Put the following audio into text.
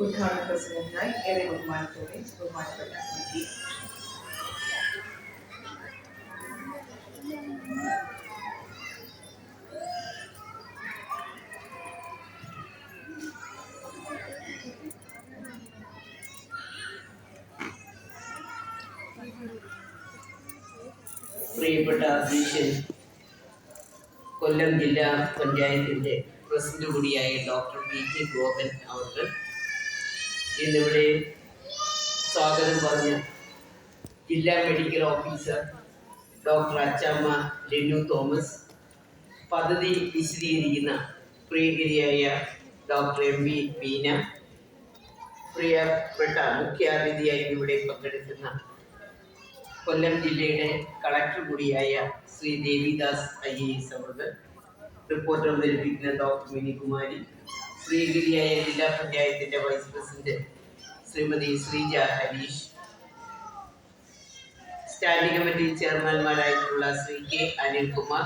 ഉദ്ഘാടന പ്രസംഗത്തിനായി ഏറെ ബഹുമാനത്തോടെ ബഹുമാനപ്പെട്ട മന്ത്രി പ്രിയപ്പെട്ട അധ്യക്ഷൻ, കൊല്ലം ജില്ലാ പഞ്ചായത്തിൻ്റെ പ്രസിഡന്റ് കൂടിയായ ഡോക്ടർ പി കെ ഗോപൻ അവർക്ക് ഇന്നിവിടെ സ്വാഗതം പറഞ്ഞ ജില്ലാ medical officer doctor Achamma Lenu Thomas, പദ്ധതി വിശദീകരിക്കുന്ന പ്രിയകരിയായ ഡോക്ടർ എം വി ബീന, പ്രിയപ്പെട്ട മുഖ്യാതിഥിയായി ഇവിടെ പങ്കെടുക്കുന്ന കൊല്ലം ജില്ലയുടെ കളക്ടർ കൂടിയായ ശ്രീ ദേവിദാസ് IAS അവർക്ക്, റിപ്പോർട്ട് അവതരിപ്പിക്കുന്ന ഡോക്ടർ മിനികുമാരി, ശ്രീഗിരിയായ ജില്ലാ പഞ്ചായത്തിന്റെ vice president Shrimati Sreeja Harish, standing committee ചെയർമാൻമാരായിട്ടുള്ള ശ്രീ കെ അനിൽകുമാർ,